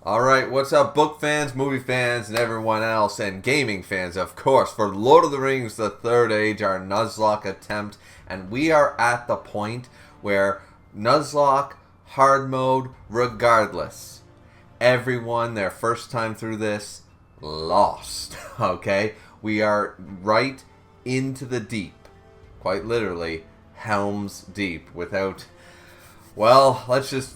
Alright, what's up, book fans, movie fans, and everyone else, and gaming fans, of course, for Lord of the Rings, The Third Age, our Nuzlocke attempt, and we are at the point where Nuzlocke, hard mode, regardless. Everyone, their first time through this, lost, okay? We are right into the deep, quite literally, Helm's Deep, without... Well, let's just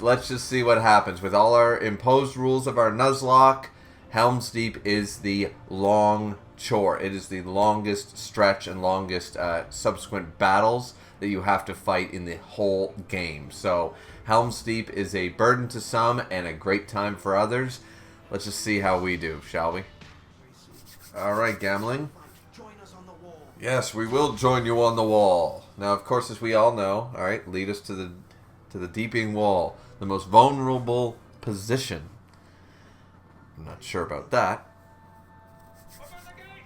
see what happens. With all our imposed rules of our Nuzlocke, Helm's Deep is the long chore. It is the longest stretch and longest subsequent battles that you have to fight in the whole game. So, Helm's Deep is a burden to some and a great time for others. Let's just see how we do, shall we? Alright, Gamling. Yes, we will join you on the wall. Now, of course, as we all know, alright, lead us to the deeping wall, the most vulnerable position. I'm not sure about that,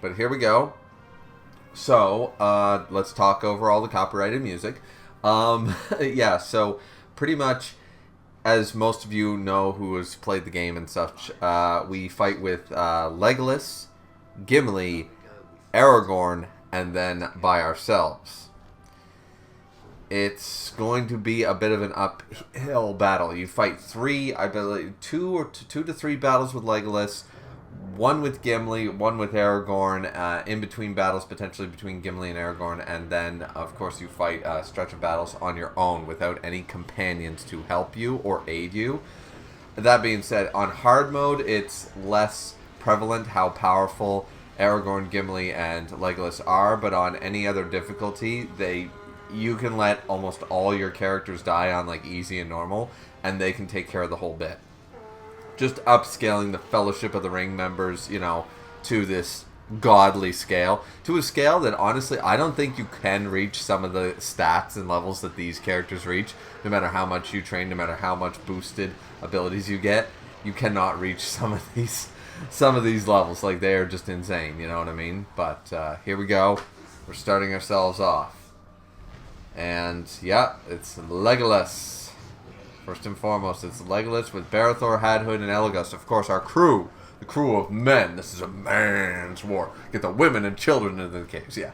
but here we go. So, let's talk over all the copyrighted music. Yeah, so pretty much, as most of you know who has played the game and such, we fight with Legolas, Gimli, Aragorn, and then by ourselves. It's going to be a bit of an uphill battle. You fight I believe, two to three battles with Legolas, one with Gimli, one with Aragorn, in between battles, potentially between Gimli and Aragorn, and then, of course, you fight a stretch of battles on your own without any companions to help you or aid you. That being said, on hard mode, it's less prevalent how powerful Aragorn, Gimli, and Legolas are, but on any other difficulty, you can let almost all your characters die on like easy and normal, and they can take care of the whole bit. Just upscaling the Fellowship of the Ring members, you know, to this godly scale. To a scale that, honestly, I don't think you can reach some of the stats and levels that these characters reach. No matter how much you train, no matter how much boosted abilities you get, you cannot reach some of these levels. Like, they are just insane, you know what I mean? But here we go. We're starting ourselves off. And, yeah, it's Legolas. First and foremost, it's Legolas with Barethor, Hadhood, and Elagast. Of course, our crew. The crew of men. This is a man's war. Get the women and children into the caves. Yeah.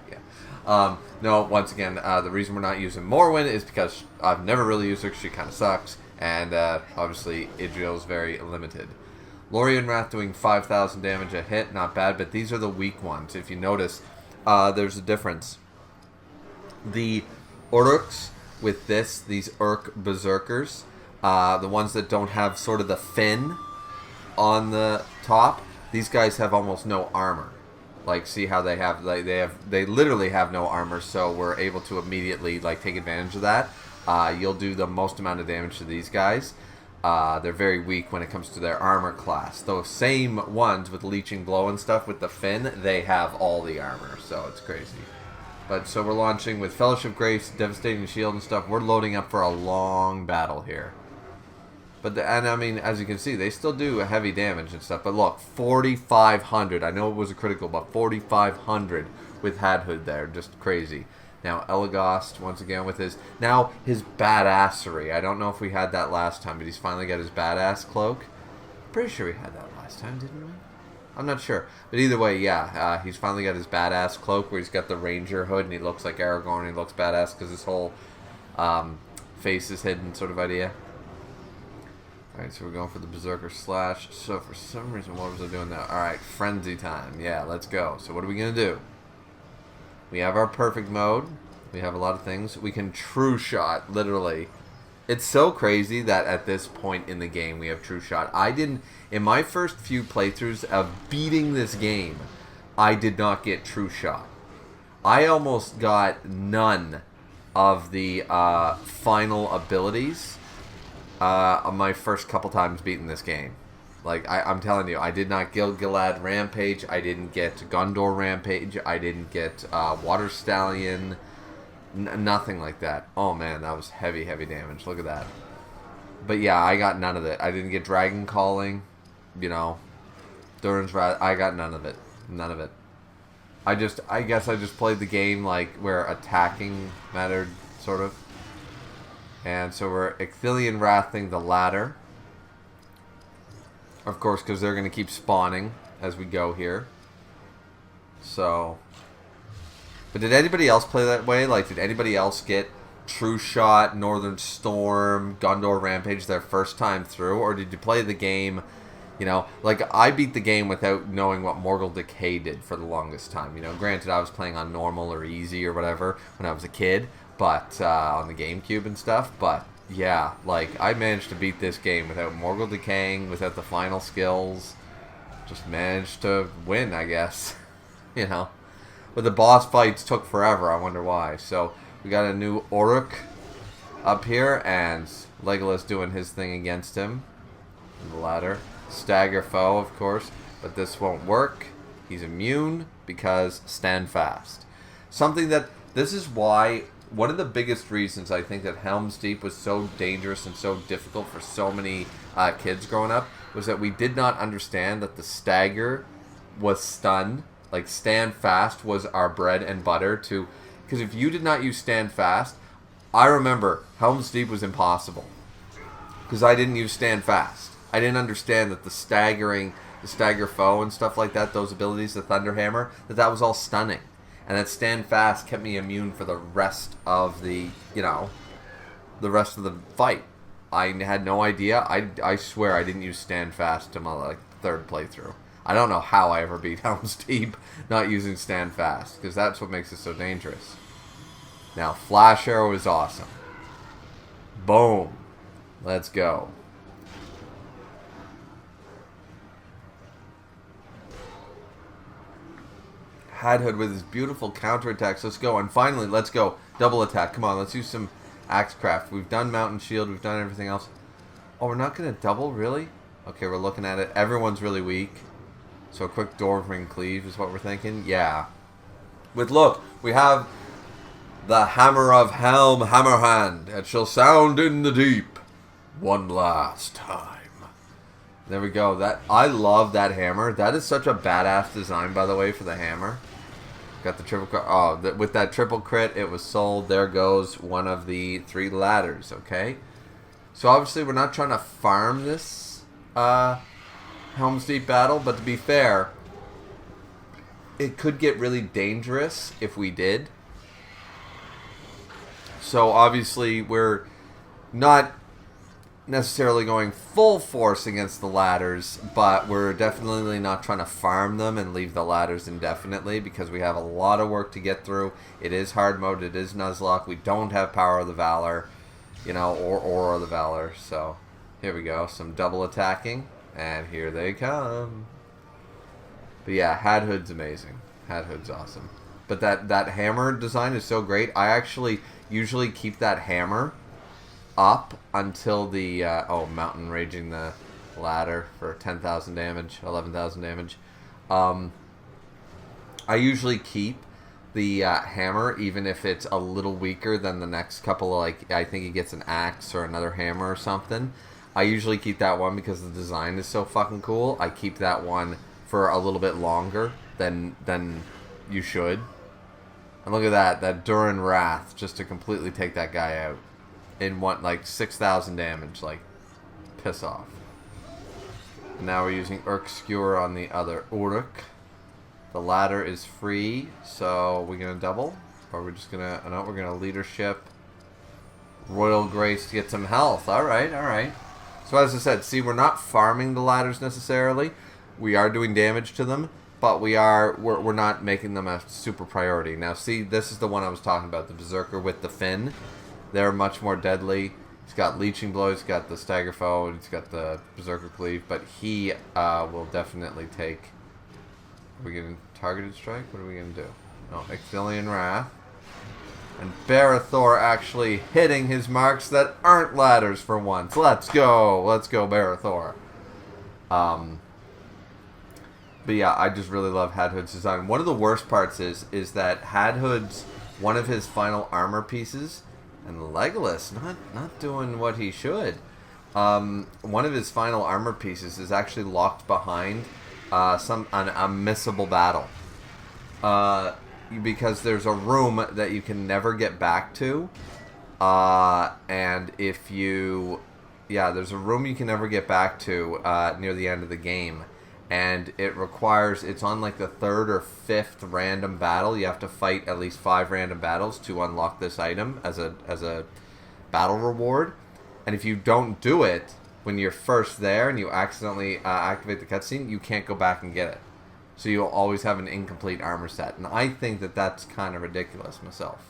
No, once again, the reason we're not using Morwen is because I've never really used her. She kind of sucks. And, obviously, Idriel's very limited. Lorien Wrath doing 5,000 damage a hit. Not bad, but these are the weak ones. If you notice, there's a difference. The Uruks with these Urk Berserkers, the ones that don't have sort of the fin on the top, these guys have almost no armor. Like, see how they literally have no armor, so we're able to immediately like take advantage of that. You'll do the most amount of damage to these guys. They're very weak when it comes to their armor class. Those same ones with Leeching Blow and stuff with the fin, they have all the armor, so it's crazy. But so we're launching with Fellowship Grace, Devastating Shield and stuff. We're loading up for a long battle here. But I mean, as you can see, they still do heavy damage and stuff. But look, 4,500. I know it was a critical, but 4,500 with Hadhood there. Just crazy. Now, Elagast, once again, with his badassery. I don't know if we had that last time, but he's finally got his badass cloak. Pretty sure we had that last time, didn't we? I'm not sure. But either way, yeah, he's finally got his badass cloak where he's got the ranger hood and he looks like Aragorn and he looks badass because his whole face is hidden sort of idea. Alright, so we're going for the Berserker Slash. So for some reason, what was I doing now? Alright, Frenzy time. Yeah, let's go. So what are we going to do? We have our perfect mode. We have a lot of things. We can true shot, literally. It's so crazy that at this point in the game we have true shot. In my first few playthroughs of beating this game, I did not get true shot. I almost got none of the final abilities on my first couple times beating this game. Like, I'm telling you, I did not get Gilad Rampage, I didn't get Gondor Rampage, I didn't get Water Stallion, nothing like that. Oh man, that was heavy damage. Look at that. But yeah, I got none of it. I didn't get Dragon Calling, you know, Durin's Wrath. I got none of it. None of it. I guess I just played the game like where attacking mattered, sort of. And so we're Icthillian Wrathing the ladder. Of course, because they're going to keep spawning as we go here. So... But did anybody else play that way? Like, did anybody else get True Shot, Northern Storm, Gondor Rampage their first time through? Or did you play the game, you know, like I beat the game without knowing what Morgul Decay did for the longest time. You know, granted I was playing on normal or easy or whatever when I was a kid, but on the GameCube and stuff. But yeah, like I managed to beat this game without Morgul Decaying, without the final skills. Just managed to win, I guess. You know. But the boss fights took forever, I wonder why. So, we got a new Uruk up here, and Legolas doing his thing against him. In the ladder. Stagger foe, of course, but this won't work. He's immune, because stand fast. Something that, this is why, one of the biggest reasons I think that Helm's Deep was so dangerous and so difficult for so many kids growing up, was that we did not understand that the stagger was stun. Like, stand fast was our bread and butter to... Because if you did not use stand fast, I remember Helm's Deep was impossible. Because I didn't use stand fast. I didn't understand that the stagger foe and stuff like that, those abilities, the Thunderhammer, that was all stunning. And that stand fast kept me immune for the rest of the, you know, the rest of the fight. I had no idea. I swear I didn't use stand fast to my, like, third playthrough. I don't know how I ever beat Helm's Deep not using stand fast, because that's what makes it so dangerous. Now, Flash Arrow is awesome. Boom. Let's go. Hadhood with his beautiful counterattacks. Let's go. And finally, let's go. Double attack. Come on, let's use some Axecraft. We've done Mountain Shield. We've done everything else. Oh, we're not going to double? Really? Okay, we're looking at it. Everyone's really weak. So a quick Dwarven Cleave is what we're thinking. Yeah. But look, we have the Hammer of Helm Hammerhand. It shall sound in the deep one last time. There we go. That I love that hammer. That is such a badass design, by the way, for the hammer. Got the triple crit. Oh, with that triple crit, it was sold. There goes one of the 3 ladders, okay? So obviously we're not trying to farm this Helm's Deep battle, but to be fair, it could get really dangerous if we did. So obviously we're not necessarily going full force against the ladders, but we're definitely not trying to farm them and leave the ladders indefinitely, because we have a lot of work to get through. It is hard mode, it is Nuzlocke. We don't have Power of the Valor, you know, or Aura of the Valor. So here we go, some double attacking. And here they come. But yeah, Hadhood's amazing. Hadhood's awesome. But that hammer design is so great. I actually usually keep that hammer up until the... Mountain Raging the ladder for 10,000 damage, 11,000 damage. I usually keep the hammer, even if it's a little weaker than the next couple of, like, I think he gets an axe or another hammer or something. I usually keep that one because the design is so fucking cool. I keep that one for a little bit longer than you should. And look at that Durin Wrath, just to completely take that guy out. In one, like 6,000 damage, like, piss off. And now we're using Urk Skewer on the other Uruk. The ladder is free, so we're gonna double? Or we're just gonna, no, we're gonna leadership Royal Grace to get some health. Alright, alright. So as I said, see, we're not farming the ladders necessarily. We are doing damage to them, but we're not making them a super priority. Now see, this is the one I was talking about, the Berserker with the fin. They're much more deadly. He's got Leeching Blow, he's got the Stagger Foe, he's got the Berserker Cleave, but he will definitely take... Are we getting Targeted Strike? What are we going to do? No, Ixilian Wrath. And Barathor actually hitting his marks that aren't ladders for once. Let's go. Let's go, Barathor. But yeah, I just really love Hadhood's design. One of the worst parts is that Hadhood's, one of his final armor pieces, and Legolas not doing what he should. One of his final armor pieces is actually locked behind a missable battle. Because there's a room that you can never get back to, and if you Yeah, there's a room you can never get back to near the end of the game. And it requires, it's on like the 3rd or 5th random battle. You have to fight at least 5 random battles to unlock this item as a battle reward. And if you don't do it when you're first there and you accidentally activate the cutscene, you can't go back and get it. So you'll always have an incomplete armor set. And I think that that's kind of ridiculous myself.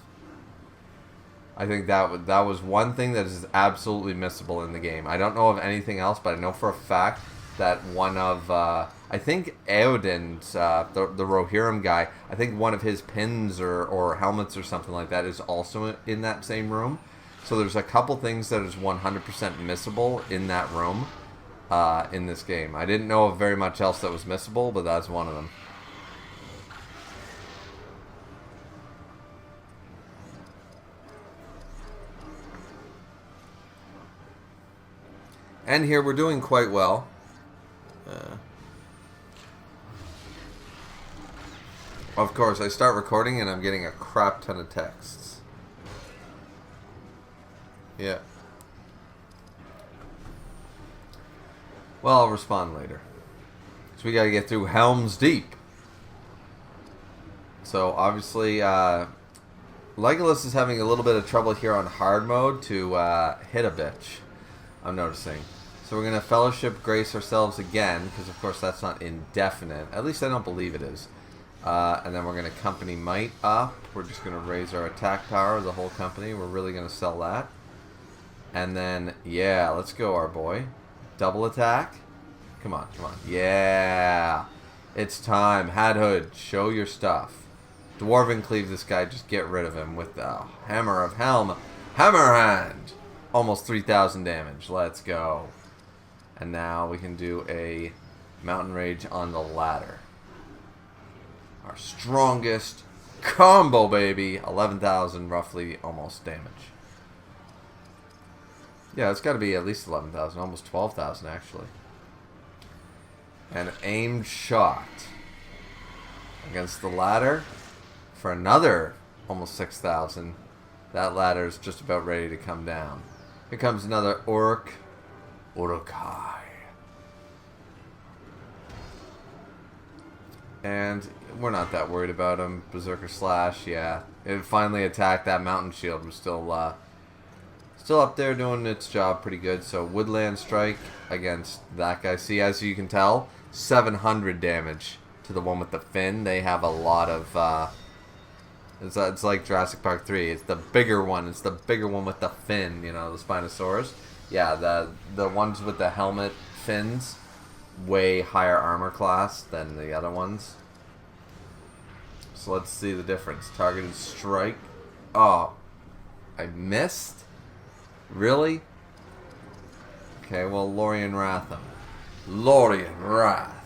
I think that was one thing that is absolutely missable in the game. I don't know of anything else, but I know for a fact that one of, I think Eodin's, the Rohirrim guy, I think one of his pins or helmets or something like that is also in that same room. So there's a couple things that is 100% missable in that room in this game. I didn't know of very much else that was missable, but that's one of them. And here we're doing quite well. Of course, I start recording and I'm getting a crap ton of texts. Yeah. Well, I'll respond later. So we gotta get through Helm's Deep. So obviously, Legolas is having a little bit of trouble here on hard mode to hit a bitch, I'm noticing. So we're going to Fellowship Grace ourselves again, because of course that's not indefinite. At least I don't believe it is. And then we're going to Company Might up. We're just going to raise our attack power of the whole company. We're really going to sell that. And then, yeah, let's go, our boy. Double attack. Come on, come on. Yeah. It's time. Hadhood, show your stuff. Dwarven Cleave this guy, just get rid of him with the Hammer of Helm. Hammerhand. Almost 3,000 damage. Let's go. And now we can do a Mountain Rage on the ladder. Our strongest combo, baby. 11,000 roughly almost damage. Yeah, it's got to be at least 11,000. Almost 12,000 actually. And aimed shot against the ladder for another almost 6,000. That ladder is just about ready to come down. Here comes another Orc. Urukai. And we're not that worried about him. Berserker Slash, yeah. It finally attacked. That mountain shield was still up there doing its job pretty good. So Woodland Strike against that guy. See, as you can tell, 700 damage to the one with the fin. They have a lot of... It's like Jurassic Park 3. It's the bigger one. It's the bigger one with the fin, you know, the Spinosaurus. Yeah, the ones with the helmet fins, way higher armor class than the other ones. So let's see the difference. Targeted strike. Oh, I missed? Really? Okay, well, Lorien Wrath him. Lorien Wrath.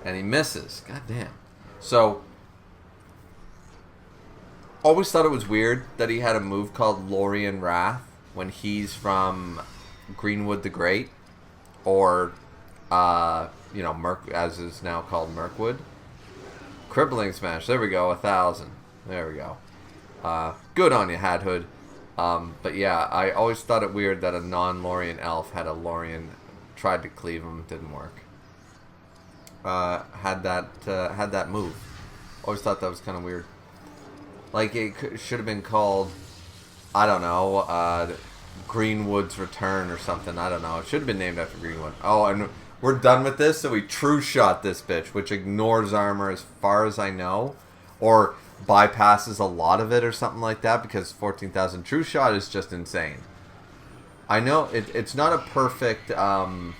And he misses. God damn. So... always thought it was weird that he had a move called Lorien Wrath when he's from Greenwood the Great, or, you know, as is now called Mirkwood. Crippling Smash, there we go, 1,000. There we go. Good on you, Hadhood. But yeah, I always thought it weird that a non-Lorien elf had a Lorien, tried to cleave him, didn't work. Had that move. Always thought that was kind of weird. Like, it should have been called, I don't know, Greenwood's Return or something. I don't know. It should have been named after Greenwood. Oh, and we're done with this, so we true shot this bitch, which ignores armor as far as I know. Or bypasses a lot of it or something like that, because 14,000 true shot is just insane. I know it's not a perfect, what am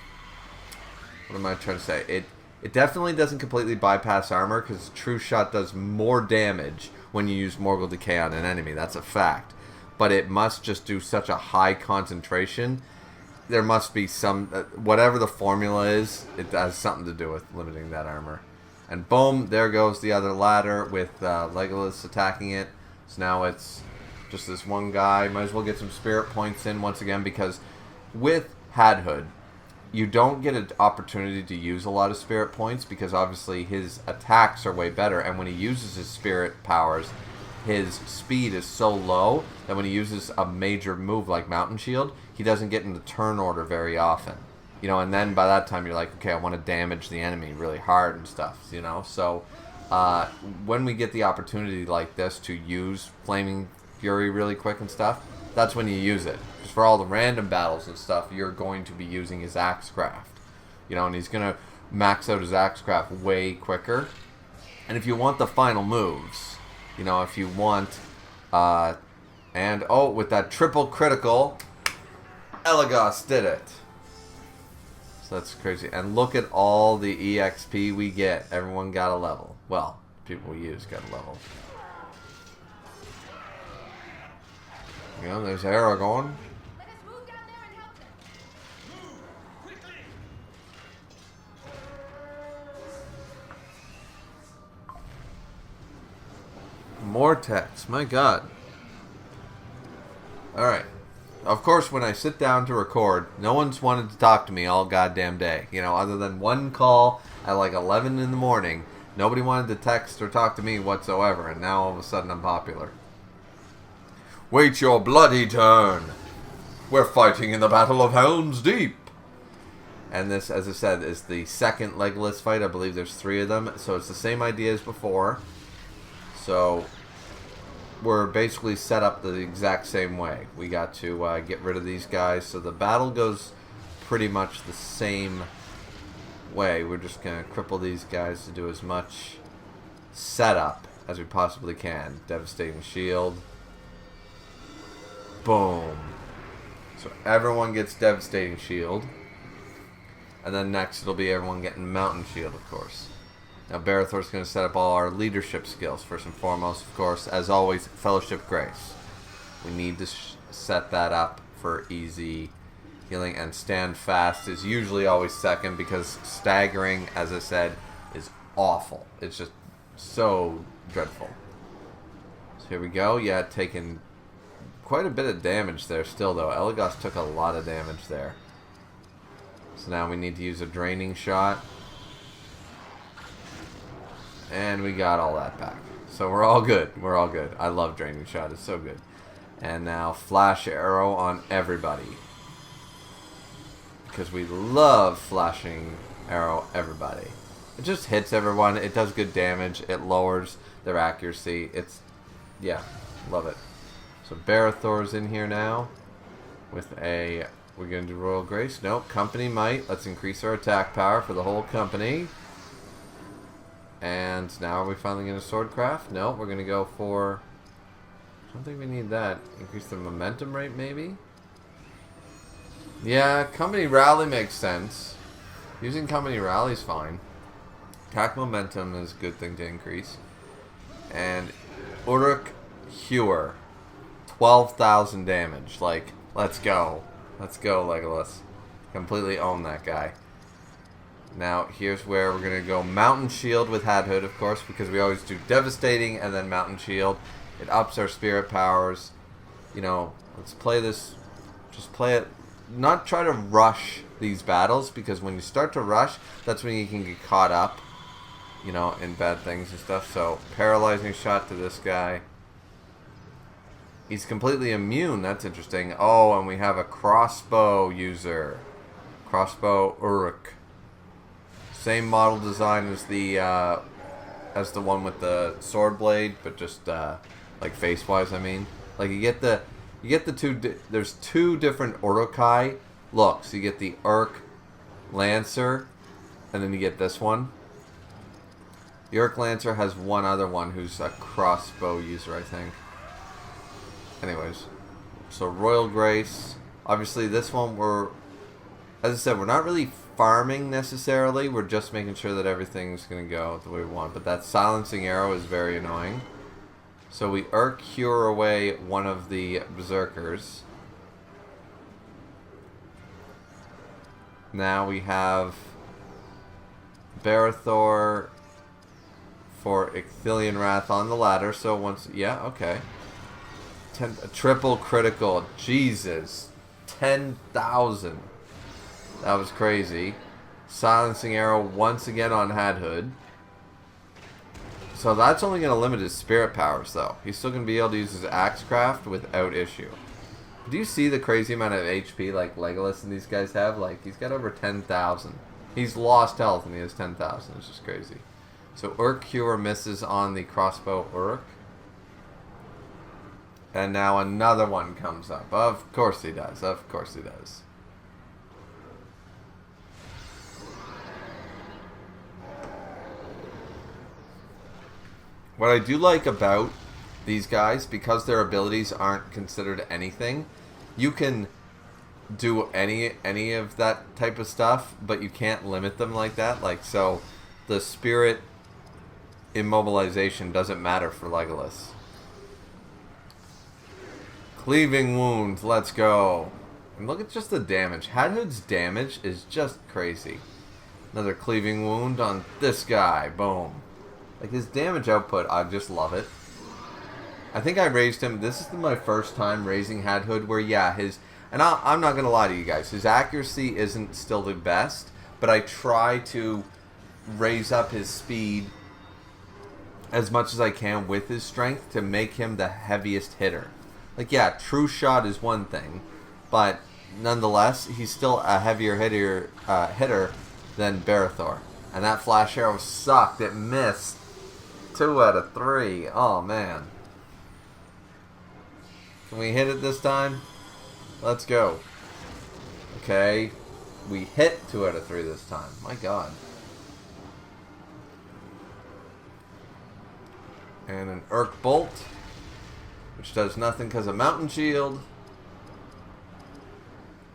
I trying to say? It definitely doesn't completely bypass armor, because true shot does more damage when you use Morgul Decay on an enemy. That's a fact. But it must just do such a high concentration. There must be some... whatever the formula is, it has something to do with limiting that armor. And boom, there goes the other ladder with Legolas attacking it. So now it's just this one guy. Might as well get some spirit points in once again, because with Hadhood, you don't get an opportunity to use a lot of spirit points, because obviously his attacks are way better, and when he uses his spirit powers, his speed is so low that when he uses a major move like Mountain Shield, he doesn't get into turn order very often. You know, and then by that time you're like, okay, I want to damage the enemy really hard and stuff, you know? So when we get the opportunity like this to use Flaming Fury really quick and stuff, that's when you use it. Because for all the random battles and stuff, you're going to be using his Axecraft. You know, and he's going to max out his Axecraft way quicker. And if you want the final moves, you know, if you want, with that triple critical, Elagos did it. So that's crazy. And look at all the EXP we get. Everyone got a level. Well, people we use got a level. You know, there's Aragorn. Let us move down there and help them. Move quickly. More text. My God. Alright. Of course, when I sit down to record, no one's wanted to talk to me all goddamn day. You know, other than one call at like 11 in the morning, nobody wanted to text or talk to me whatsoever, and now all of a sudden I'm popular. Wait your bloody turn. We're fighting in the Battle of Helm's Deep. And this, as I said, is the second Legolas fight. I believe there's 3 of them, so it's the same idea as before. So we're basically set up the exact same way. We got to get rid of these guys, so the battle goes pretty much the same way. We're just going to cripple these guys to do as much setup as we possibly can. Devastating Shield. Boom. So everyone gets Devastating Shield. And then next it'll be everyone getting Mountain Shield, of course. Now Barathor's going to set up all our leadership skills. First and foremost, of course, as always, Fellowship Grace. We need to set that up for easy healing. And Stand Fast is usually always second because staggering, as I said, is awful. It's just so dreadful. So here we go. Yeah, taking quite a bit of damage there still, though. Elagos took a lot of damage there. So now we need to use a Draining Shot. And we got all that back. So we're all good. We're all good. I love Draining Shot. It's so good. And now Flash Arrow on everybody. Because we love Flashing Arrow everybody. It just hits everyone. It does good damage. It lowers their accuracy. It's, yeah, love it. So Barathor's in here now. With a, we're going to do Royal Grace. Nope, Company Might. Let's increase our attack power for the whole company. And now are we finally going to Swordcraft? No, we're going to go for, I don't think we need that. Increase the momentum rate, maybe? Yeah, Company Rally makes sense. Using Company Rally is fine. Attack momentum is a good thing to increase. And Uruk Hewer. 12,000 damage. Like, let's go. Let's go, Legolas. Completely own that guy. Now, here's where we're going to go Mountain Shield with Hadhood, of course, because we always do Devastating and then Mountain Shield. It ups our spirit powers. You know, let's play this. Just play it. Not try to rush these battles, because when you start to rush, that's when you can get caught up, you know, in bad things and stuff. So, Paralyzing Shot to this guy. He's completely immune. That's interesting. Oh, and we have a crossbow user. Crossbow Uruk. Same model design as the one with the sword blade, but just like face wise. I mean, like you get the two. There's 2 different Urukai looks. You get the Uruk Lancer, and then you get this one. The Uruk Lancer has one other one who's a crossbow user, I think. Anyways, so Royal Grace. Obviously, this one as I said, we're not really farming necessarily. We're just making sure that everything's going to go the way we want. But that Silencing Arrow is very annoying. So we cure away one of the Berserkers. Now we have Barathor for Ithilien Wrath on the ladder. So once, yeah, okay. A triple critical. Jesus. 10,000. That was crazy. Silencing Arrow once again on Hadhood. So that's only going to limit his spirit powers, though. He's still going to be able to use his Axecraft without issue. Do you see the crazy amount of HP like Legolas and these guys have? Like, he's got over 10,000. He's lost health and he has 10,000. It's just crazy. So Urk Cure misses on the crossbow Urk. And now another one comes up. Of course he does. Of course he does. What I do like about these guys, because their abilities aren't considered anything, you can do any of that type of stuff, but you can't limit them like that. Like, so the spirit immobilization doesn't matter for Legolas. Cleaving wound, let's go. And look at just the damage. Hadhood's damage is just crazy. Another cleaving wound on this guy. Boom. Like, his damage output, I just love it. I think I raised him. This is my first time raising Hadhood where, yeah, his... And I'm not going to lie to you guys. His accuracy isn't still the best, but I try to raise up his speed as much as I can with his strength to make him the heaviest hitter. Like, yeah, true shot is one thing, but nonetheless, he's still a heavier hitter than Barathor. And that flash arrow sucked. It missed. 2 out of 3. Oh, man. Can we hit it this time? Let's go. Okay. We hit 2 out of 3 this time. My God. And an Urk Bolt, which does nothing because of Mountain Shield.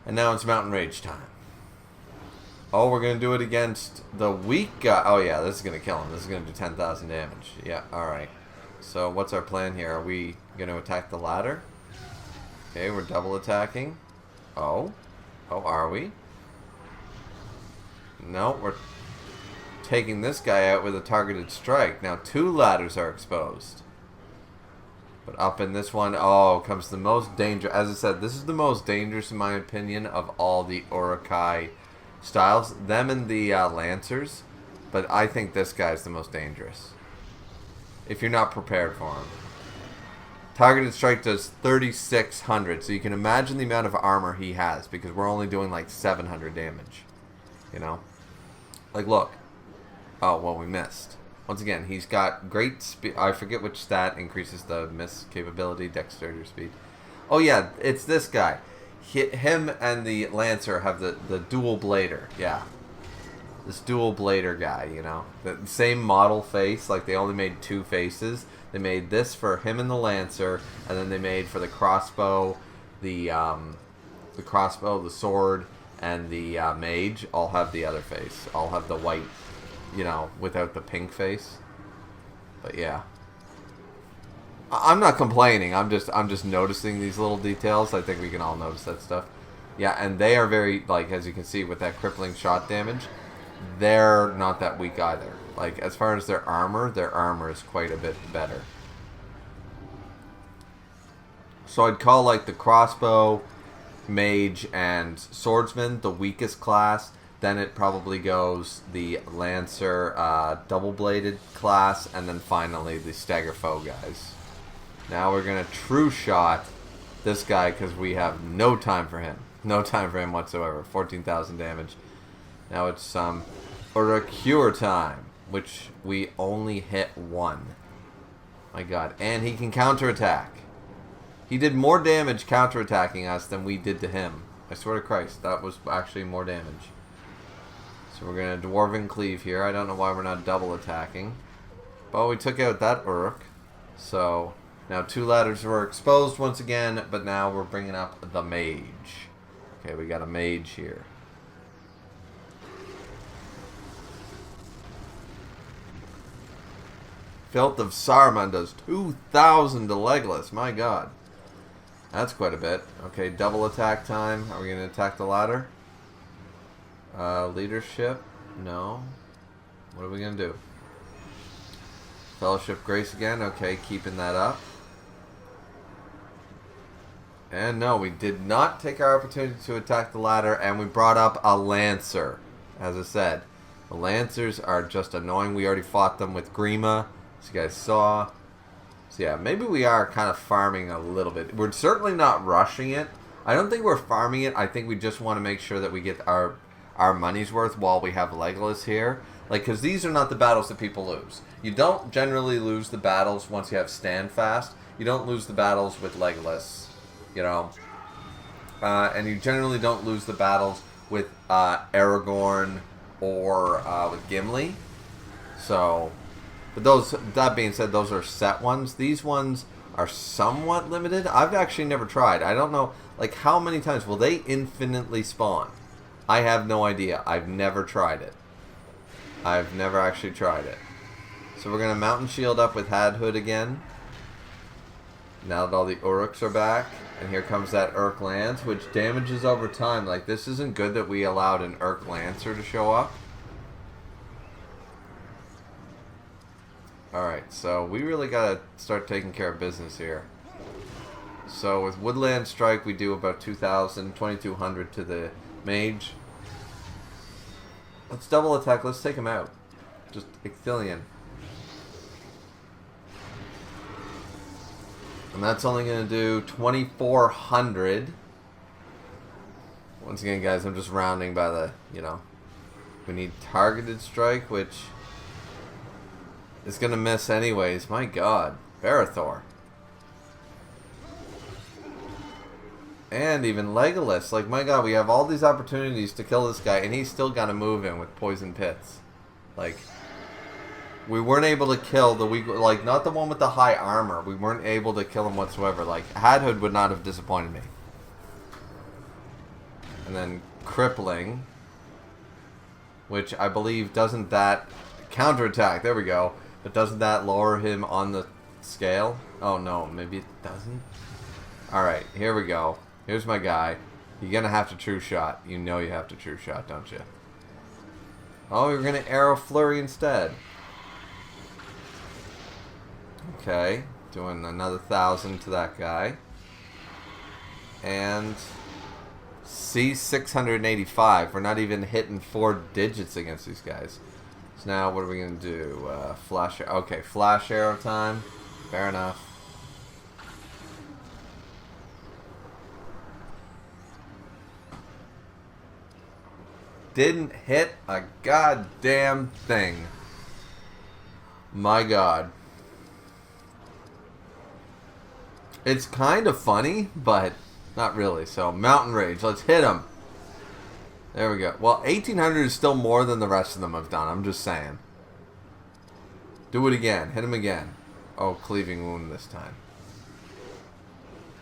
And now it's Mountain Rage time. Oh, we're going to do it against the weak guy. Oh, yeah, this is going to kill him. This is going to do 10,000 damage. Yeah, alright. So, what's our plan here? Are we going to attack the ladder? Okay, we're double attacking. Oh. Oh, are we? No, we're taking this guy out with a targeted strike. Now, 2 ladders are exposed. But up in this one, oh, comes the most dangerous. As I said, this is the most dangerous, in my opinion, of all the Urukai styles. Them and the Lancers. But I think this guy's the most dangerous. If you're not prepared for him. Targeted strike does 3,600. So you can imagine the amount of armor he has. Because we're only doing like 700 damage. You know? Like, look. Oh, well, we missed. Once again, he's got great speed. I forget which stat increases the miss capability, dexterity or speed. Oh, yeah, it's this guy. Him and the Lancer have the dual blader. Yeah. This dual blader guy, you know. The same model face. Like, they only made 2 faces. They made this for him and the Lancer. And then they made for the crossbow, the sword, and the mage. All have the other face. All have the white, you know, without the pink face. But yeah. I'm not complaining. I'm just noticing these little details. I think we can all notice that stuff. Yeah, and they are very, like, as you can see with that crippling shot damage, they're not that weak either. Like, as far as their armor is quite a bit better. So I'd call, like, the crossbow, mage, and swordsman the weakest class. Then it probably goes the Lancer, double-bladed class, and then finally the Stagger Foe guys. Now we're going to true shot this guy because we have no time for him. No time for him whatsoever. 14,000 damage. Now it's Cure time, which we only hit 1. My God. And he can counterattack. He did more damage counterattacking us than we did to him. I swear to Christ, that was actually more damage. So we're going to Dwarven Cleave here. I don't know why we're not double attacking. But we took out that Uruk. So now 2 ladders were exposed once again. But now we're bringing up the Mage. Okay, we got a Mage here. Filth of Saruman does 2,000 to Legolas. My God. That's quite a bit. Okay, double attack time. Are we going to attack the ladder? Leadership? No. What are we going to do? Fellowship Grace again? Okay, keeping that up. And no, we did not take our opportunity to attack the ladder, and we brought up a Lancer. As I said, the Lancers are just annoying. We already fought them with Grima. As you guys saw. So yeah, maybe we are kind of farming a little bit. We're certainly not rushing it. I don't think we're farming it. I think we just want to make sure that we get our money's worth while we have Legolas here. Like, because these are not the battles that people lose. You don't generally lose the battles once you have Standfast. You don't lose the battles with Legolas, you know. And you generally don't lose the battles with Aragorn or with Gimli. So, but those, that being said, those are set ones. These ones are somewhat limited. I've actually never tried. I don't know, like, how many times will they infinitely spawn? I have no idea. I've never tried it. I've never actually tried it. So we're going to Mountain Shield up with Hadhood again. Now that all the Uruks are back. And here comes that Urk Lance, which damages over time. Like, this isn't good that we allowed an Urk Lancer to show up. Alright, so we really got to start taking care of business here. So with Woodland Strike, we do about 2,000, 2,200 to the Mage. Let's double attack. Let's take him out. Just Icthillion. And that's only going to do 2,400. Once again, guys, I'm just rounding by the, you know. We need targeted strike, which is going to miss anyways. My god. Barathor. And even Legolas. Like, my god, we have all these opportunities to kill this guy, and he's still got to move in with Poison Pits. Like, we weren't able to kill the weak, like, not the one with the high armor. We weren't able to kill him whatsoever. Like, Hadhood would not have disappointed me. And then Crippling, which I believe doesn't that counterattack. There we go. But doesn't that lower him on the scale? Oh, no. Maybe it doesn't? Alright, here we go. Here's my guy. You're going to have to True Shot. You know you have to True Shot, don't you? Oh, you're going to Arrow Flurry instead. Okay. Doing another 1,000 to that guy. And C685. We're not even hitting 4 digits against these guys. So now what are we going to do? Flash Arrow. Okay, Flash Arrow time. Fair enough. Didn't hit a goddamn thing. My god. It's kind of funny, but not really. So, Mountain Rage. Let's hit him. There we go. Well, 1,800 is still more than the rest of them have done. I'm just saying. Do it again. Hit him again. Oh, Cleaving Wound this time.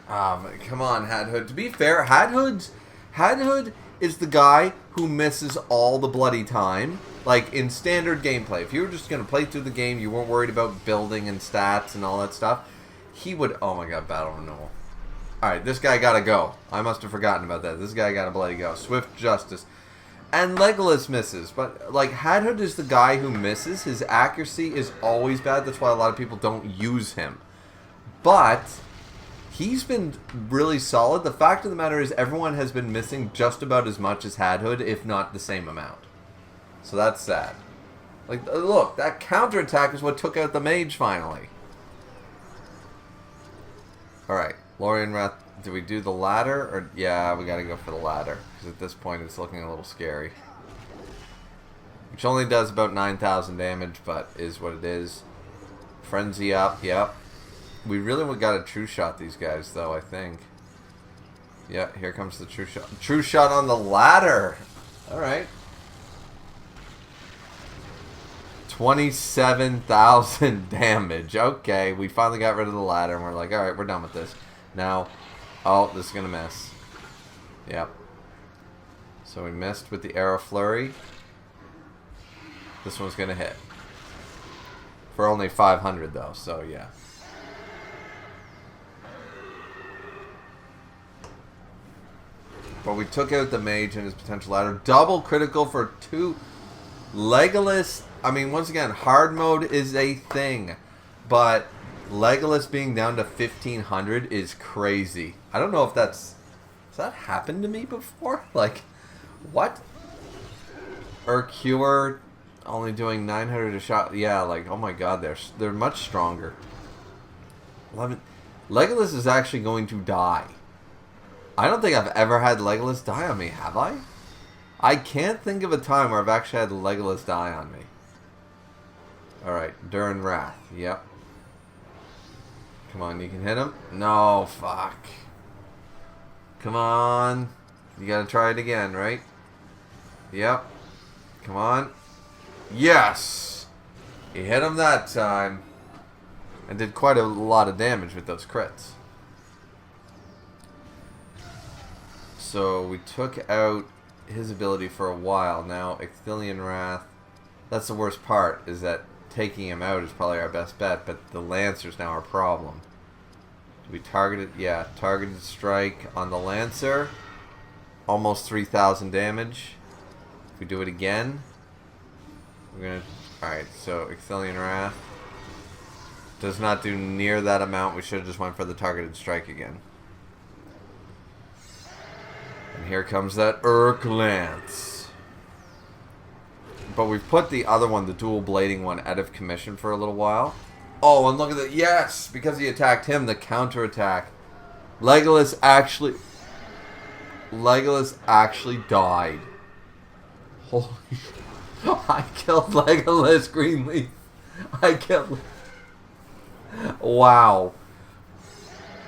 Come on, Hadhood. To be fair, Hadhood is the guy who misses all the bloody time. Like, in standard gameplay. If you were just going to play through the game, you weren't worried about building and stats and all that stuff, he would... Oh my god, Battle Renewal. Alright, this guy gotta go. I must have forgotten about that. This guy gotta bloody go. Swift Justice. And Legolas misses. But, like, Hadhood is the guy who misses. His accuracy is always bad. That's why a lot of people don't use him. But he's been really solid. The fact of the matter is everyone has been missing just about as much as Hadhood, if not the same amount. So that's sad. Like, look, that counterattack is what took out the mage finally. Alright, Lorien Wrath. Do we do the ladder? Or yeah, we gotta go for the ladder. Because at this point it's looking a little scary. Which only does about 9,000 damage, but is what it is. Frenzy up, yep. We really got to True Shot these guys, though, I think. Yeah, here comes the True Shot. True Shot on the ladder! Alright. 27,000 damage. Okay, we finally got rid of the ladder, and we're like, alright, we're done with this. Now, oh, this is going to miss. Yep. So we missed with the Arrow Flurry. This one's going to hit. For only 500, though, so yeah. But we took out the mage and his potential ladder. Double critical for 2. Legolas, I mean, once again, hard mode is a thing. But Legolas being down to 1,500 is crazy. I don't know if that's... Has that happened to me before? Like, what? Or Cure... Only doing 900 a shot. Yeah, like, oh my god, they're much stronger. 11. Legolas is actually going to die. I don't think I've ever had Legolas die on me, have I? I can't think of a time where I've actually had Legolas die on me. Alright, Durin Wrath. Yep. Come on, you can hit him? No, fuck. Come on. You gotta try it again, right? Yep. Come on. Yes! He hit him that time. And did quite a lot of damage with those crits. So we took out his ability for a while. Now, Icthillian Wrath. That's the worst part, is that taking him out is probably our best bet, but the Lancer's now our problem. Do we target it? Yeah, targeted strike on the Lancer. Almost 3,000 damage. If we do it again, we're gonna... Alright, so Icthillian Wrath. Does not do near that amount. We should have just went for the targeted strike again. And here comes that Urk Lance. But we've put the other one, the dual blading one, out of commission for a little while. Oh, and look at that. Yes! Because he attacked him, the counterattack. Legolas actually died. Holy... I killed Legolas, Greenleaf. I killed... Wow.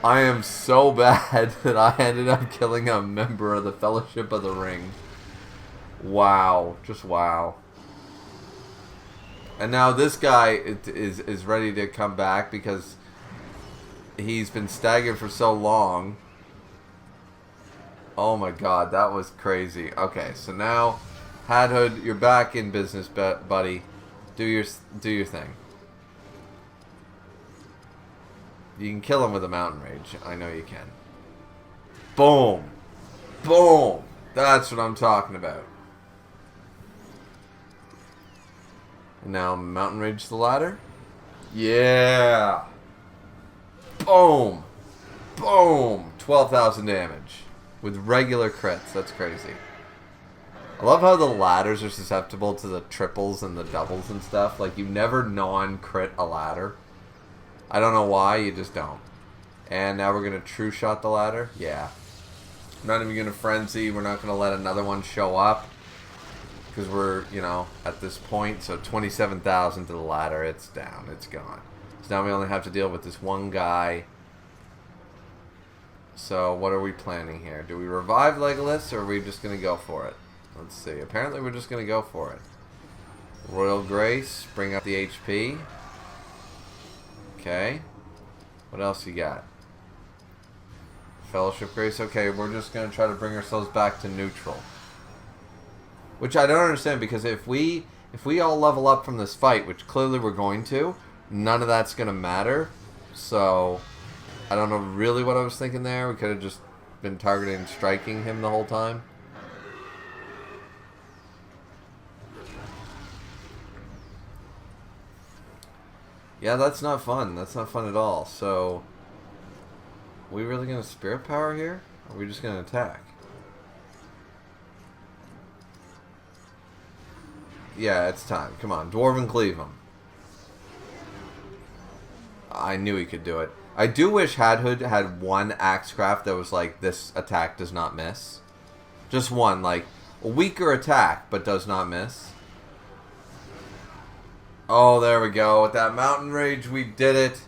I am so bad that I ended up killing a member of the Fellowship of the Ring. Wow. Just wow. And now this guy is ready to come back because he's been staggered for so long. Oh my god, that was crazy. Okay, so now, Hadhood, you're back in business, buddy. Do your thing. You can kill him with a Mountain Rage. I know you can. Boom. Boom. That's what I'm talking about. And now Mountain Rage the ladder. Yeah. Boom. Boom. 12,000 damage. With regular crits. That's crazy. I love how the ladders are susceptible to the triples and the doubles and stuff. Like, you never non-crit a ladder. I don't know why, you just don't. And now we're going to true shot the ladder. Yeah. I'm not even going to frenzy. We're not going to let another one show up. Because we're, you know, at this point. So 27,000 to the ladder. It's down. It's gone. So now we only have to deal with this one guy. So what are we planning here? Do we revive Legolas or are we just going to go for it? Let's see. Apparently we're just going to go for it. Royal Grace. Bring up the HP. Okay. What else you got? Fellowship Grace. Okay, we're just going to try to bring ourselves back to neutral. Which I don't understand, because if we all level up from this fight, which clearly we're going to, none of that's going to matter. So, I don't know really what I was thinking there. We could have just been targeting and striking him the whole time. Yeah, that's not fun. That's not fun at all. So, are we really going to Spirit Power here? Or are we just going to attack? Yeah, it's time. Come on. Dwarven Cleave him. I knew he could do it. I do wish Hadhood had one Axecraft that was like, this attack does not miss. Just one. Like, a weaker attack, but does not miss. Oh, there we go. With that Mountain Rage, we did it.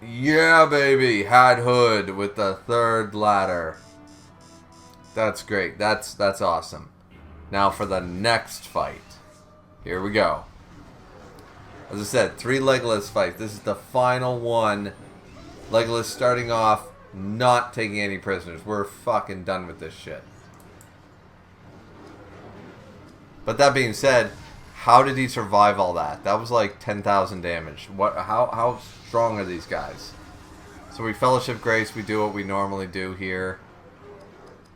Yeah, baby. Hadhood with the third ladder. That's great. That's awesome. Now for the next fight. Here we go. As I said, 3 Legolas fights. This is the final one. Legolas starting off not taking any prisoners. We're fucking done with this shit. But that being said, how did he survive all that? That was like 10,000 damage. How strong are these guys? So we Fellowship Grace. We do what we normally do here.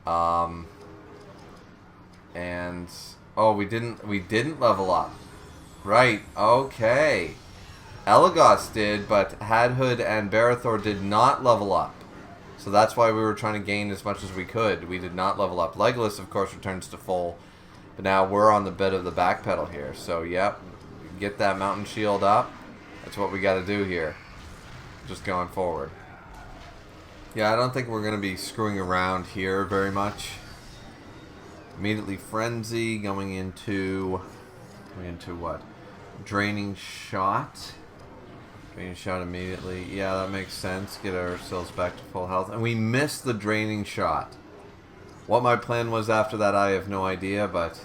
And oh, we didn't level up. Right. Okay. Elagos did, but Hadhood and Barathor did not level up. So that's why we were trying to gain as much as we could. We did not level up. Legolas, of course, returns to full. But now we're on the bit of the back pedal here. So, yep, get that mountain shield up. That's what we got to do here. Just going forward. Yeah, I don't think we're going to be screwing around here very much. Immediately Frenzy, going into what? Draining Shot. Draining Shot immediately. Yeah, that makes sense. Get ourselves back to full health. And we missed the Draining Shot. What my plan was after that, I have no idea, but...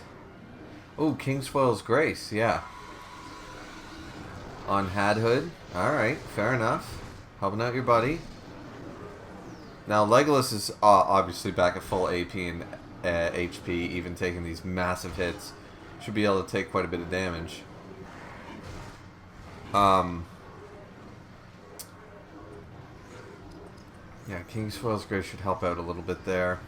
Ooh, Kingsfoil's Grace, yeah. On Hadhood. Alright, fair enough. Helping out your buddy. Now, Legolas is obviously back at full AP and HP, even taking these massive hits. Should be able to take quite a bit of damage. Yeah, Kingsfoil's Grace should help out a little bit there.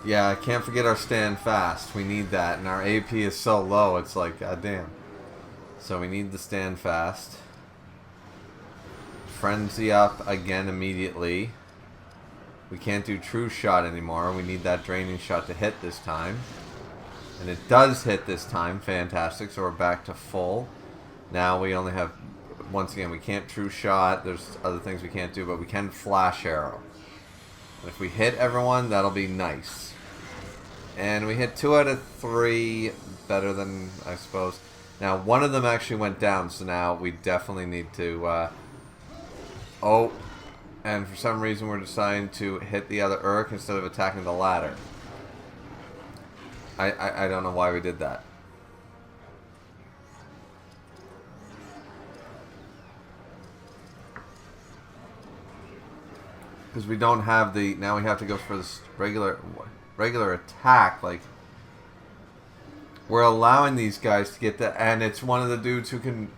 Yeah, I can't forget our stand fast. We need that, and our AP is so low, it's like, goddamn. So we need the stand fast. Frenzy up again immediately. We can't do True Shot anymore. We need that Draining Shot to hit this time. And it does hit this time. Fantastic. So we're back to full. Now we only have... Once again, we can't True Shot. There's other things we can't do, but we can Flash Arrow. And if we hit everyone, that'll be nice. And we hit 2 out of 3. Better than, I suppose. Now, one of them actually went down, so now we definitely need to... Oh, and for some reason we're deciding to hit the other Urk instead of attacking the ladder. I don't know why we did that. Because we don't have the... Now we have to go for this regular attack. Like, we're allowing these guys to get that... And it's one of the dudes who can...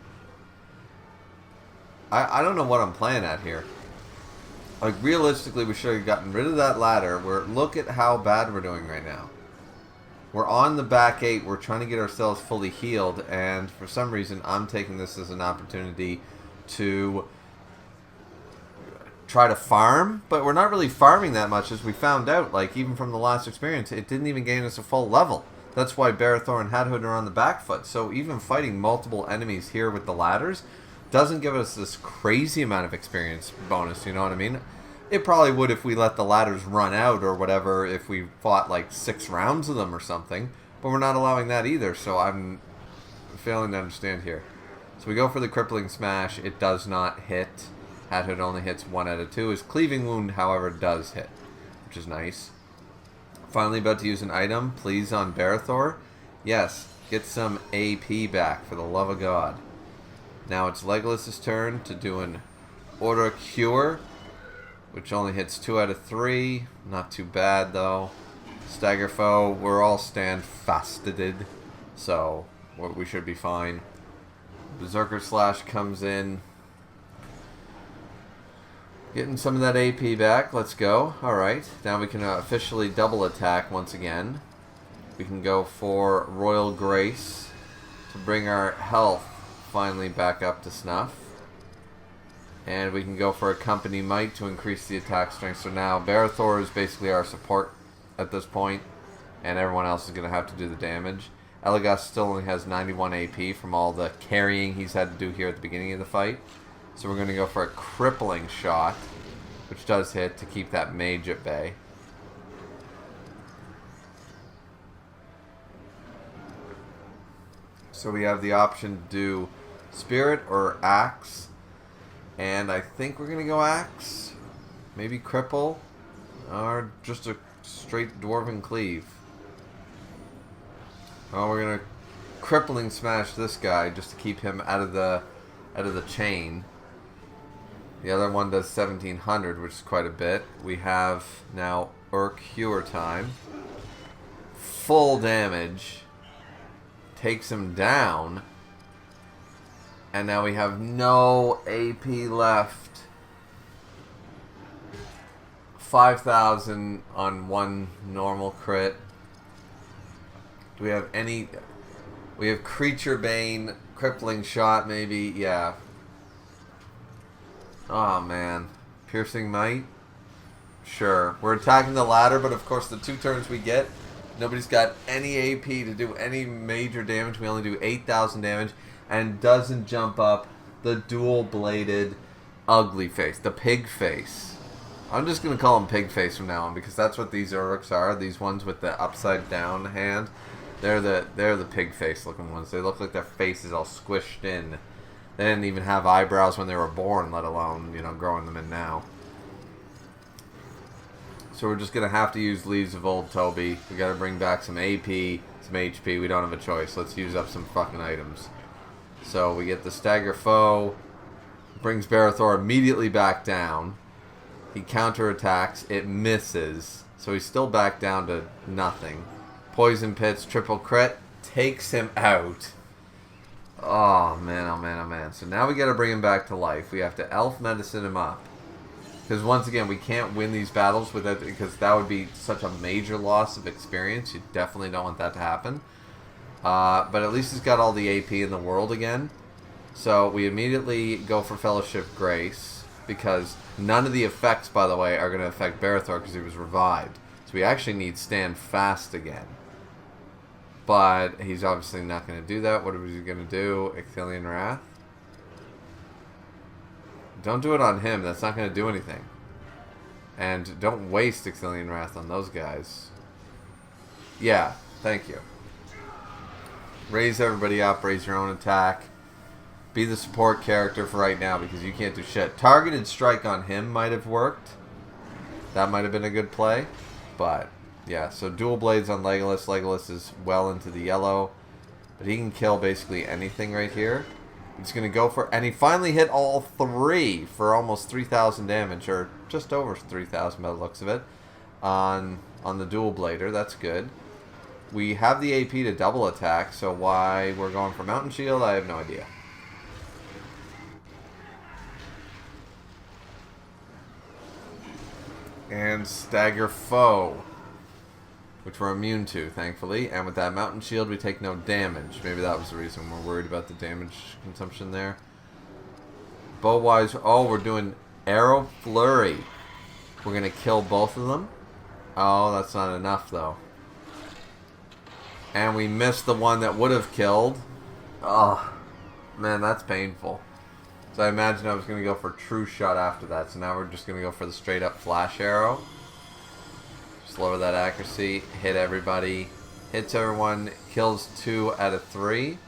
I don't know what I'm playing at here. Like, realistically, we should have gotten rid of that ladder. Look at how bad we're doing right now. We're on the back 8. We're trying to get ourselves fully healed. And for some reason, I'm taking this as an opportunity to try to farm. But we're not really farming that much, as we found out. Like, even from the last experience, it didn't even gain us a full level. That's why Barithor and Hadhood are on the back foot. So even fighting multiple enemies here with the ladders doesn't give us this crazy amount of experience bonus, you know what I mean? It probably would if we let the ladders run out or whatever, if we fought like 6 rounds of them or something. But we're not allowing that either, so I'm failing to understand here. So we go for the Crippling Smash. It does not hit. Hadhood only hits 1 out of 2. His Cleaving Wound, however, does hit, which is nice. Finally about to use an item, please, on Barithor. Yes, get some AP back, for the love of God. Now it's Legolas' turn to do an Order Cure, which only hits 2 out of 3. Not too bad, though. Stagger Foe, we're all stand fasted, so we should be fine. Berserker Slash comes in. Getting some of that AP back. Let's go. Alright, now we can officially double attack once again. We can go for Royal Grace to bring our health finally back up to snuff. And we can go for a Company Might to increase the attack strength. So now Barithor is basically our support at this point, and everyone else is going to have to do the damage. Elagos still only has 91 AP from all the carrying he's had to do here at the beginning of the fight. So we're going to go for a Crippling Shot, which does hit to keep that mage at bay. So we have the option to do Spirit or Axe. And I think we're going to go Axe. Maybe Cripple. Or just a straight Dwarven Cleave. Oh, we're going to Crippling Smash this guy just to keep him out of the chain. The other one does 1700, which is quite a bit. We have now Urk Cure time. Full damage. Takes him down. And now we have no AP left. 5,000 on one normal crit. Do we have any... We have Creature Bane, Crippling Shot maybe, yeah. Oh man. Piercing Might? Sure. We're attacking the ladder, but of course the 2 turns we get Nobody's got any AP to do any major damage. We only do 8,000 damage. And doesn't jump up the dual-bladed ugly face. The pig face. I'm just going to call him pig face from now on because that's what these Uruks are. These ones with the upside-down hand. They're the pig face looking ones. They look like their face is all squished in. They didn't even have eyebrows when they were born, let alone, you know, growing them in now. So we're just going to have to use Leaves of Old Toby. We got to bring back some AP, some HP. We don't have a choice. Let's use up some fucking items. So we get the Stagger Foe. Brings Barathor immediately back down. He counterattacks. It misses. So he's still back down to nothing. Poison Pits, triple crit. Takes him out. Oh, man, oh, man, oh, man. So now we got to bring him back to life. We have to Elf Medicine him up. Because once again, we can't win these battles with it because that would be such a major loss of experience. You definitely don't want that to happen. But at least he's got all the AP in the world again. So we immediately go for Fellowship Grace. Because none of the effects, by the way, are going to affect Barathor because he was revived. So we actually need Stand Fast again. But he's obviously not going to do that. What is he going to do? Ithilien Wrath? Don't do it on him. That's not going to do anything. And don't waste Ithilien Wrath on those guys. Yeah, thank you. Raise everybody up. Raise your own attack. Be the support character for right now because you can't do shit. Targeted Strike on him might have worked. That might have been a good play. But... yeah, so dual blades on Legolas. Legolas is well into the yellow. But he can kill basically anything right here. He's going to go for... and he finally hit all three for almost 3,000 damage. Or just over 3,000 by the looks of it. On the dual blader. That's good. We have the AP to double attack. So why we're going for Mountain Shield, I have no idea. And Stagger Foe. Which we're immune to, thankfully. And with that Mountain Shield, we take no damage. Maybe that was the reason we're worried about the damage consumption there. Bow-wise, oh, we're doing Arrow Flurry. We're going to kill both of them. Oh, that's not enough, though. And we missed the one that would have killed. Oh, man, that's painful. So I imagine I was going to go for True Shot after that. So now we're just going to go for the straight-up Flash Arrow. Lower that accuracy, hit everybody, hits everyone, kills 2 out of 3,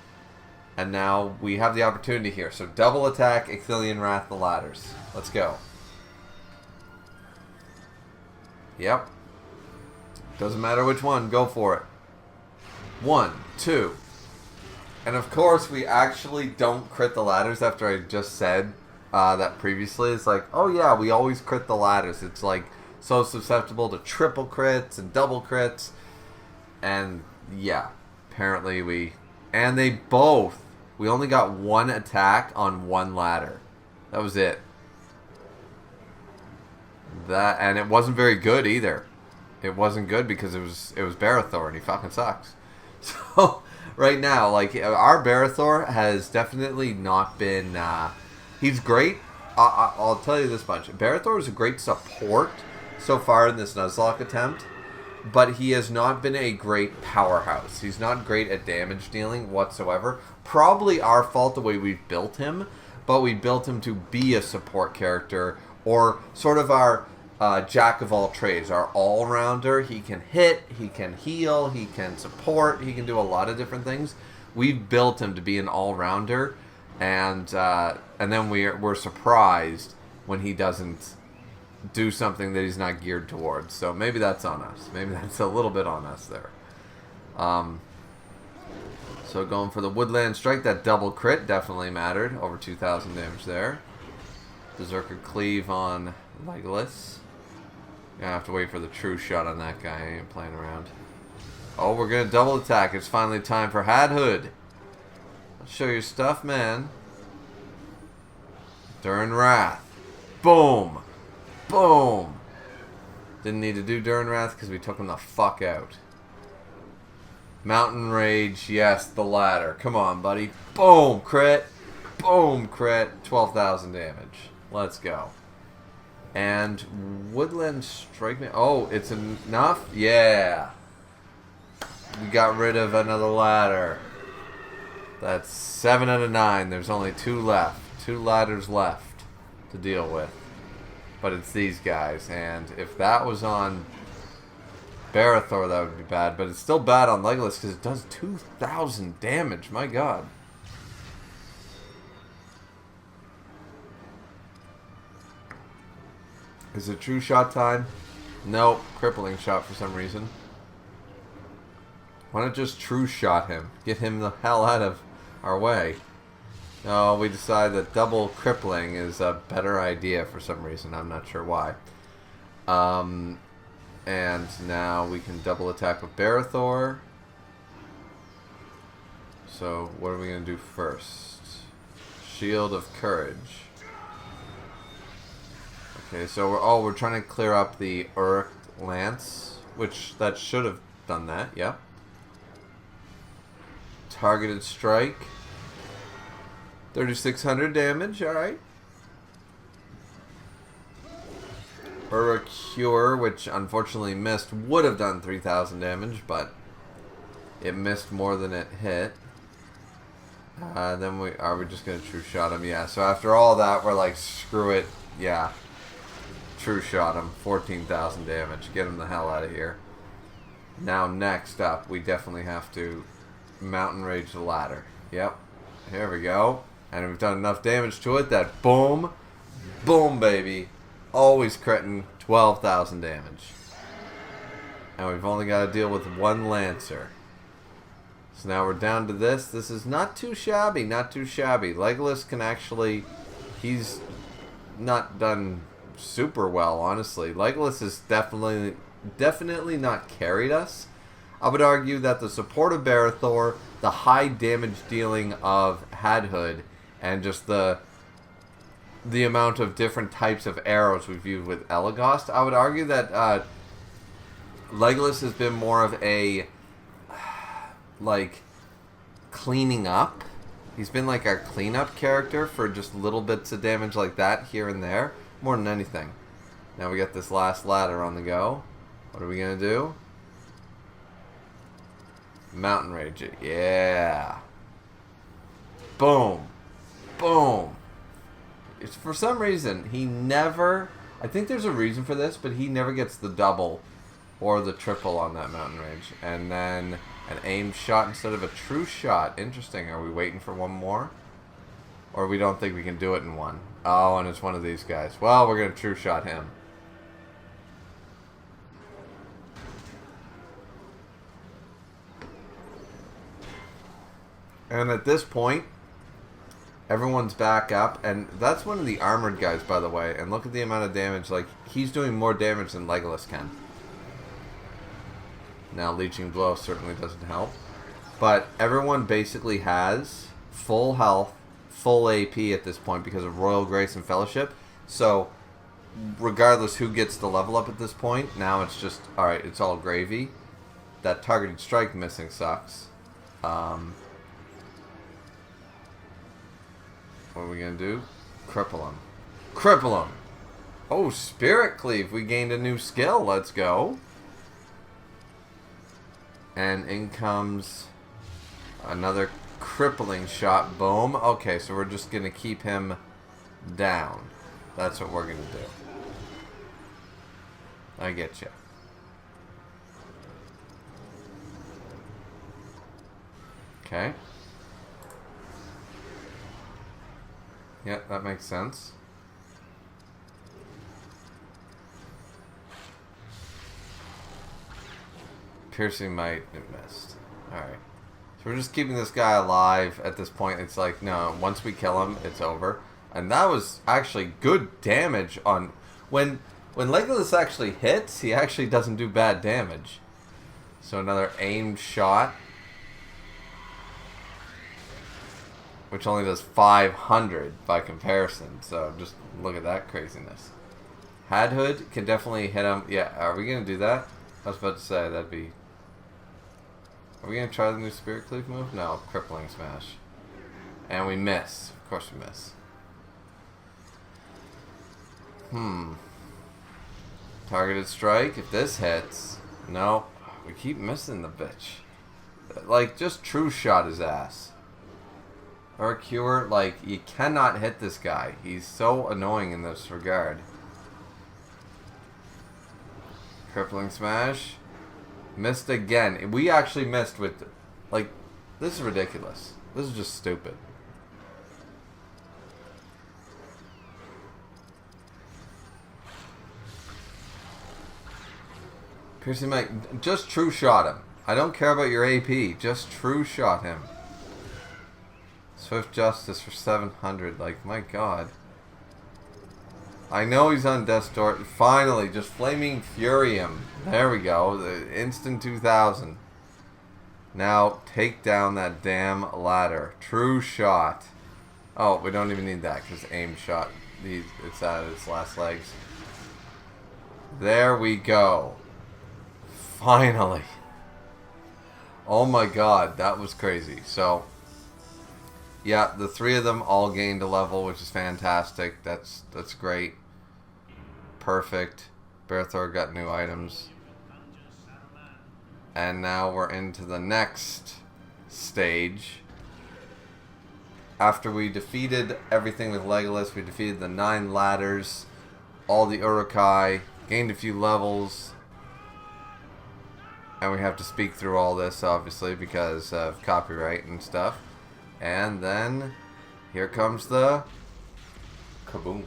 and now we have the opportunity here. So double attack, Ithilien Wrath, the ladders. Let's go. Yep. Doesn't matter which one, go for it. 1, 2. And of course, we actually don't crit the ladders after I just said that previously. It's like, oh yeah, we always crit the ladders. It's like, so susceptible to triple crits and double crits. And yeah, apparently we only got one attack on one ladder. That was it. And it wasn't very good either. It wasn't good because it was Barathor and he fucking sucks. So right now, like, our Barathor has definitely not been he's great. I'll tell you this much. Barathor is a great support so far in this Nuzlocke attempt, but he has not been a great powerhouse. He's not great at damage dealing whatsoever. Probably our fault the way we've built him, but we built him to be a support character, or sort of our jack of all trades, our all-rounder. He can hit, he can heal, he can support, he can do a lot of different things. We've built him to be an all-rounder, and then we're surprised when he doesn't do something that he's not geared towards. So maybe that's on us. Maybe that's a little bit on us there. So going for the Woodland Strike, that double crit definitely mattered. Over 2,000 damage there. Berserker Cleave on Legolas. Gonna have to wait for the True Shot on that guy. I ain't playing around. Oh, we're gonna double attack. It's finally time for Hadhood. Let's show your stuff, man. Durin Wrath. Boom. Boom! Didn't need to do Durin Wrath because we took him the fuck out. Mountain Rage, yes, the ladder. Come on, buddy. Boom! Crit. Boom! Crit. 12,000 damage. Let's go. And Woodland Strike me. Oh, it's enough? Yeah. We got rid of another ladder. That's 7 out of 9. There's only 2 left. 2 ladders left to deal with. But it's these guys. And if that was on Barathor, that would be bad. But it's still bad on Legolas because it does 2,000 damage. My god. Is it true shot time? Nope. Crippling shot for some reason. Why not just true shot him? Get him the hell out of our way. No, we decide that double crippling is a better idea for some reason. I'm not sure why. And now we can double attack with Barathor. So what are we going to do first? Shield of Courage. Okay, so we're trying to clear up the Uruk Lance, which that should have done that. Yep. Targeted strike. 3,600 damage. All right. Uruk Cure, which unfortunately missed, would have done 3,000 damage, but it missed more than it hit. Then are we just gonna true shot him? Yeah. So after all that, we're like, screw it. Yeah. True shot him. 14,000 damage. Get him the hell out of here. Now next up, we definitely have to Mountain Rage the ladder. Yep. Here we go. And we've done enough damage to it that boom, boom, baby. Always critting 12,000 damage. And we've only got to deal with 1 Lancer. So now we're down to this. This is not too shabby, not too shabby. Legolas can actually... He's not done super well, honestly. Legolas has definitely not carried us. I would argue that the support of Barathor, the high damage dealing of Hadhood, and just the amount of different types of arrows we've used with Elagast, I would argue that Legolas has been more of a like cleaning up. He's been like our cleanup character for just little bits of damage like that here and there, more than anything. Now we got this last ladder on the go. What are we gonna do? Mountain Rage it. Yeah. Boom. Boom. It's for some reason he never... I think there's a reason for this, but he never gets the double or the triple on that Mountain Rage. And then an aimed shot instead of a true shot. Interesting. Are we waiting for one more? Or we don't think we can do it in one? Oh, and it's one of these guys. Well, we're going to true shot him. And at this point, everyone's back up, and that's one of the armored guys, by the way. And look at the amount of damage. Like, he's doing more damage than Legolas can. Now, Leeching Blow certainly doesn't help. But everyone basically has full health, full AP at this point because of Royal Grace and Fellowship. So, regardless who gets the level up at this point, now it's just, alright, it's all gravy. That targeted strike missing sucks. What are we going to do? Cripple him. Cripple him! Oh, Spirit Cleave. We gained a new skill. Let's go. And in comes another crippling shot. Boom. Okay, so we're just going to keep him down. That's what we're going to do. I get you. Okay. Yeah, that makes sense. Piercing might have missed. Alright. So we're just keeping this guy alive at this point. It's like, no, once we kill him, it's over. And that was actually good damage on... When Legolas actually hits, he actually doesn't do bad damage. So another aimed shot. Which only does 500 by comparison. So just look at that craziness. Hadhood can definitely hit him. Yeah, are we going to do that? I was about to say, that'd be... Are we going to try the new Spirit Cleave move? No, Crippling Smash. And we miss. Of course we miss. Targeted Strike. If this hits... No. We keep missing the bitch. Like, just true shot his ass. Or cure, like, you cannot hit this guy. He's so annoying in this regard. Crippling smash. Missed again. We actually missed with, like, this is ridiculous. This is just stupid. Piercing Mike, just true shot him. I don't care about your AP. Just true shot him. Swift Justice for 700. Like, my god. I know he's on Death's Door. Finally, just Flaming Fury him. There we go. The instant 2000. Now, take down that damn ladder. True shot. Oh, we don't even need that because aim shot. It's at its last legs. There we go. Finally. Oh my god, that was crazy. So, yeah, the three of them all gained a level, which is fantastic. That's great. Perfect. Berthor got new items. And now we're into the next stage. After we defeated everything with Legolas, we defeated the 9 ladders, all the Urukai, gained a few levels. And we have to speak through all this, obviously, because of copyright and stuff. And then, here comes the kaboom.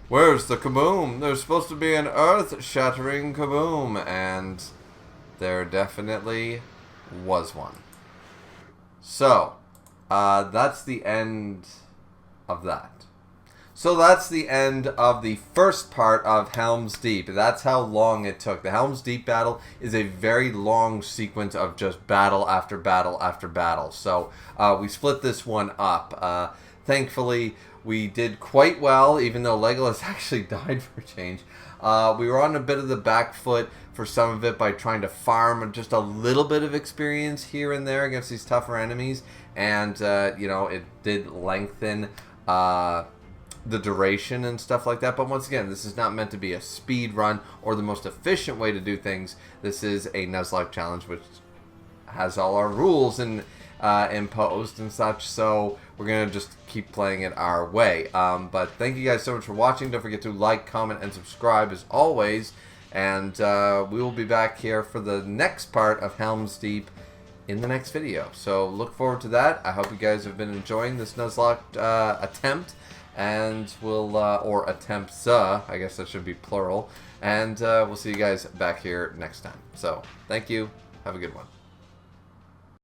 Where's the kaboom? There's supposed to be an earth-shattering kaboom. And there definitely was one. So, that's the end of that. So that's the end of the first part of Helm's Deep. That's how long it took. The Helm's Deep battle is a very long sequence of just battle after battle after battle. So we split this one up. Thankfully, we did quite well, even though Legolas actually died for a change. We were on a bit of the back foot for some of it by trying to farm just a little bit of experience here and there against these tougher enemies. And, you know, it did lengthen the duration and stuff like that. But once again, this is not meant to be a speed run or the most efficient way to do things. This is a Nuzlocke challenge, which has all our rules and imposed and such. So we're going to just keep playing it our way. But thank you guys so much for watching. Don't forget to like, comment, and subscribe as always. And we will be back here for the next part of Helm's Deep in the next video. So look forward to that. I hope you guys have been enjoying this Nuzlocke attempt. And we'll, or attempts, I guess that should be plural. And we'll see you guys back here next time. So, thank you. Have a good one.